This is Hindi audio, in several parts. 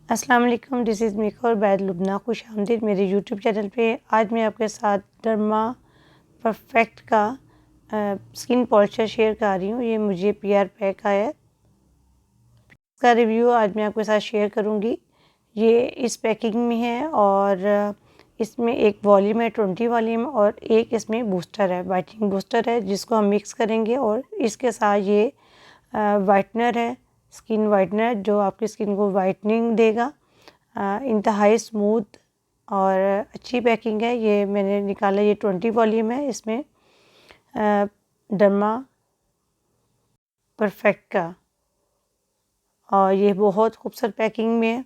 अस्सलाम वालेकुम, दिस इज़ मिका और बैद लुबना। खुश आमदीद मेरे यूट्यूब चैनल पे। आज मैं आपके साथ डर्मा परफेक्ट का स्किन पॉलिशर शेयर कर रही हूँ। ये मुझे पीआर पैक आया है। इसका रिव्यू आज मैं आपके साथ शेयर करूँगी। ये इस पैकिंग में है और इसमें एक वॉल्यूम है 20 वॉल्यूम और एक इसमें बूस्टर है, वाइटनिंग बूस्टर है जिसको हम मिक्स करेंगे और इसके साथ ये वाइटनर है, स्किन वाइटनर जो आपकी स्किन को वाइटनिंग देगा। इंतहाई स्मूथ और अच्छी पैकिंग है। ये मैंने निकाला, ये 20 वॉल्यूम है इसमें डर्मा परफेक्ट का, और ये बहुत खूबसूरत पैकिंग में है।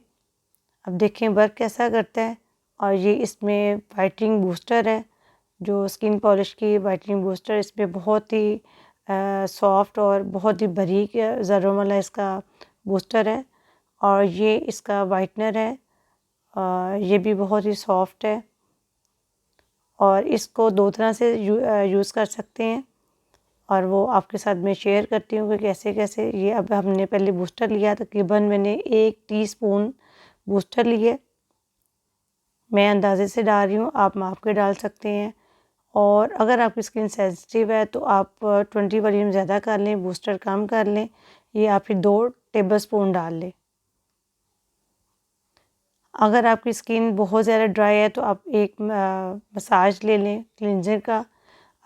अब देखें वर्क कैसा करता है। और ये इसमें वाइटनिंग बूस्टर है, जो स्किन पॉलिश की वाइटनिंग बूस्टर, इसमें बहुत ही सॉफ्ट और बहुत ही बारीक ज़रों वाला इसका बूस्टर है। और ये इसका वाइटनर है, ये भी बहुत ही सॉफ्ट है और इसको दो तरह से यूज़ कर सकते हैं और वो आपके साथ मैं शेयर करती हूँ कि कैसे कैसे। ये अब हमने पहले बूस्टर लिया, तकरीबन मैंने 1 टीस्पून बूस्टर लिए। मैं अंदाज़े से डाल रही हूँ, आप माप के डाल सकते हैं। और अगर आपकी स्किन सेंसिटिव है तो आप 20 वॉल्यूम ज़्यादा कर लें, बूस्टर कम कर लें। ये आप फिर 2 टेबलस्पून डाल लें। अगर आपकी स्किन बहुत ज़्यादा ड्राई है तो आप एक मसाज ले लें क्लिनजर का।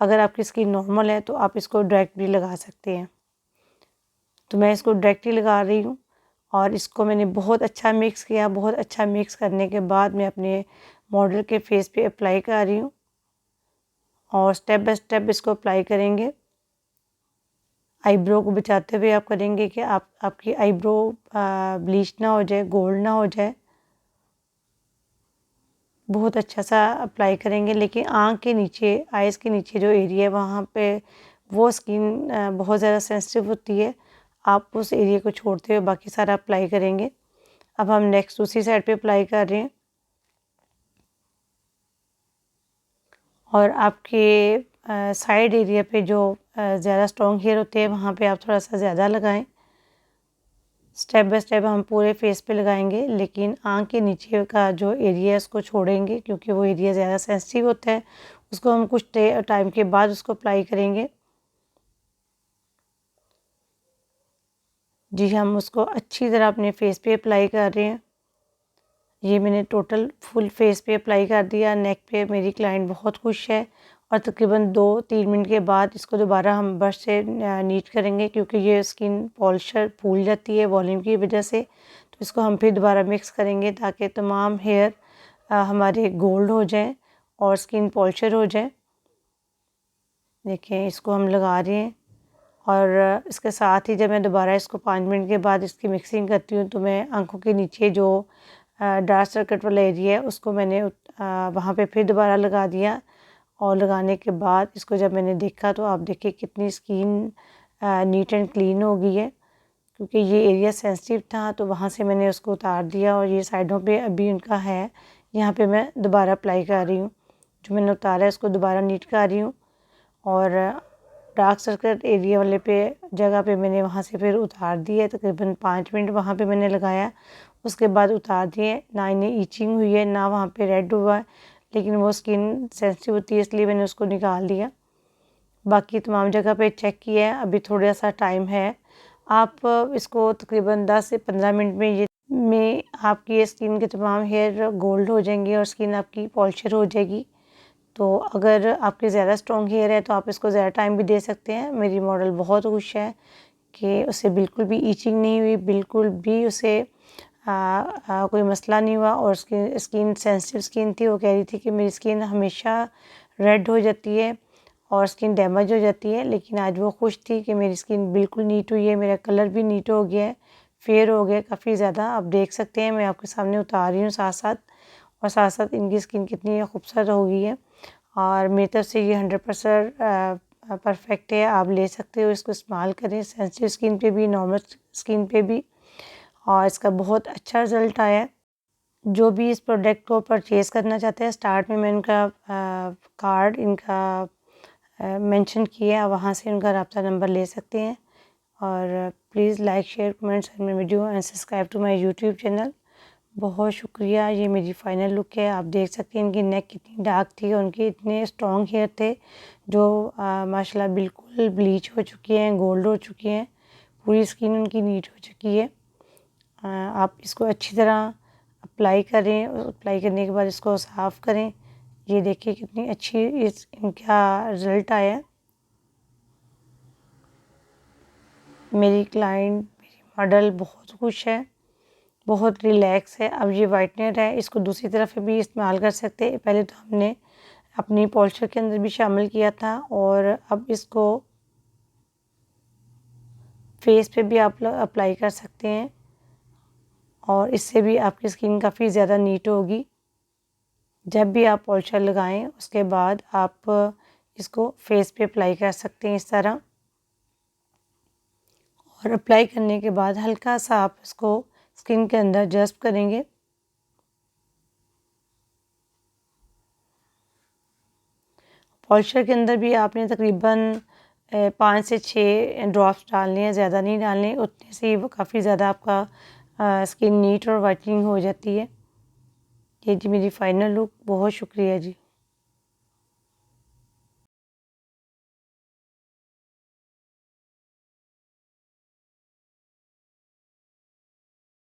अगर आपकी स्किन नॉर्मल है तो आप इसको डायरेक्ट भी लगा सकते हैं। तो मैं इसको डायरेक्ट ही लगा रही हूँ और इसको मैंने बहुत अच्छा मिक्स किया। बहुत अच्छा मिक्स करने के बाद मैं अपने मॉडल के फेस पे अप्लाई कर रही हूँ और स्टेप बाय स्टेप इसको अप्लाई करेंगे। आईब्रो को बचाते हुए आप करेंगे कि आपकी आईब्रो ब्लीच ना हो जाए, गोल्ड ना हो जाए। बहुत अच्छा सा अप्लाई करेंगे, लेकिन आँख के नीचे, आइज़ के नीचे जो एरिया है वहाँ पे वो स्किन बहुत ज़्यादा सेंसिटिव होती है। आप उस एरिया को छोड़ते हुए बाकी सारा अप्लाई करेंगे। अब हम नेक्स्ट दूसरी साइड पे अप्लाई कर रहे हैं और आपके साइड एरिया पे जो ज़्यादा स्ट्रॉन्ग हेयर होते हैं वहाँ पे आप थोड़ा सा ज़्यादा लगाएं। स्टेप बाय स्टेप हम पूरे फेस पे लगाएंगे, लेकिन आँख के नीचे का जो एरिया है उसको छोड़ेंगे क्योंकि वो एरिया ज़्यादा सेंसिटिव होता है। उसको हम कुछ टाइम के बाद उसको अप्लाई करेंगे। जी, हम उसको अच्छी तरह अपने फेस पे अप्लाई कर रहे हैं। ये मैंने टोटल फुल फेस पे अप्लाई कर दिया। नेक पे मेरी क्लाइंट बहुत खुश है और तकरीबन 2-3 मिनट के बाद इसको दोबारा हम ब्रश से नीट करेंगे क्योंकि ये स्किन पॉलिशर फूल जाती है वॉल्यूम की वजह से। तो इसको हम फिर दोबारा मिक्स करेंगे ताकि तमाम हेयर हमारे गोल्ड हो जाएँ और स्किन पॉलिशर हो जाए। देखें, इसको हम लगा रहे हैं और इसके साथ ही जब मैं दोबारा इसको 5 मिनट के बाद इसकी मिक्सिंग करती हूँ तो मैं आँखों के नीचे जो डार्क सर्कल वाला एरिया है उसको मैंने वहाँ पे फिर दोबारा लगा दिया। और लगाने के बाद इसको जब मैंने देखा तो आप देखिए कितनी स्किन नीट एंड क्लीन हो गई है, क्योंकि ये एरिया सेंसिटिव था तो वहाँ से मैंने उसको उतार दिया और ये साइडों पे अभी उनका है। यहाँ पे मैं दोबारा अप्लाई कर रही हूँ, जो मैंने उतारा है उसको दोबारा नीट कर रही हूँ। और डार्क सर्कल एरिया वाले पे जगह पे मैंने वहाँ से फिर उतार दिया। तकरीबन 5 मिनट वहाँ पे मैंने लगाया, उसके बाद उतार दिए। ना इन्हें ईचिंग हुई है ना वहाँ पे रेड हुआ है, लेकिन वो स्किन सेंसिटिव होती है इसलिए मैंने उसको निकाल दिया। बाकी तमाम जगह पे चेक किया है। अभी थोड़ा सा टाइम है, आप इसको तकरीबन 10 से 15 मिनट में आपकी ये स्किन के तमाम हेयर गोल्ड हो जाएंगे और स्किन आपकी पॉलिशर हो जाएगी। तो अगर आपके ज़्यादा स्ट्रॉन्ग हेयर है तो आप इसको ज़्यादा टाइम भी दे सकते हैं। मेरी मॉडल बहुत खुश है कि उसे बिल्कुल भी ईचिंग नहीं हुई, बिल्कुल भी उसे कोई मसला नहीं हुआ। और उसकी स्किन सेंसिटिव स्किन थी, वो कह रही थी कि मेरी स्किन हमेशा रेड हो जाती है और स्किन डैमेज हो जाती है, लेकिन आज वो खुश थी कि मेरी स्किन बिल्कुल नीट हुई है, मेरा कलर भी नीट हो गया है, फेयर हो गया काफ़ी ज़्यादा। आप देख सकते हैं मैं आपके सामने उतार रही हूँ साथ साथ, और साथ साथ इनकी स्किन कितनी खूबसूरत हो गई है। और मेरी तरफ से ये 100% परफेक्ट है। आप ले सकते हो, इसको इस्तेमाल करें सेंसिटिव स्किन पे भी, नॉर्मल स्किन पे भी, और इसका बहुत अच्छा रिज़ल्ट आया है। जो भी इस प्रोडक्ट को परचेज़ करना चाहते हैं, स्टार्ट में मैंने उनका कार्ड इनका मेंशन किया है, वहाँ से उनका रब्ता नंबर ले सकते हैं। और please like share comments my video and subscribe to my YouTube channel. बहुत शुक्रिया। ये मेरी फ़ाइनल लुक है। आप देख सकते हैं इनकी नेक कितनी डार्क थी और उनके इतने स्ट्रॉन्ग हेयर थे जो माशाल्लाह बिल्कुल ब्लीच हो चुकी हैं, गोल्ड हो चुकी हैं, पूरी स्किन उनकी नीट हो चुकी है। आप इसको अच्छी तरह अप्लाई करें और अप्लाई करने के बाद इसको साफ़ करें। ये देखिए कितनी अच्छी इनका रिज़ल्ट आया है। मेरी क्लाइंट, मेरी मॉडल बहुत खुश है, बहुत रिलैक्स है। अब ये वाइटनर है, इसको दूसरी तरफ भी इस्तेमाल कर सकते हैं। पहले तो हमने अपनी पॉलिशर के अंदर भी शामिल किया था और अब इसको फेस पे भी आप अप्लाई कर सकते हैं और इससे भी आपकी स्किन काफ़ी ज़्यादा नीट होगी। जब भी आप पॉलिशर लगाएं उसके बाद आप इसको फेस पे अप्लाई कर सकते हैं इस तरह, और अप्लाई करने के बाद हल्का सा आप इसको स्किन के अंदर जस्ट करेंगे। पॉलिशर के अंदर भी आपने तकरीबन 5 से 6 ड्रॉप्स डालने हैं, ज़्यादा नहीं डालने, उतने से ही वो काफ़ी ज़्यादा आपका स्किन नीट और वाइटनिंग हो जाती है। ये जी मेरी फ़ाइनल लुक। बहुत शुक्रिया जी।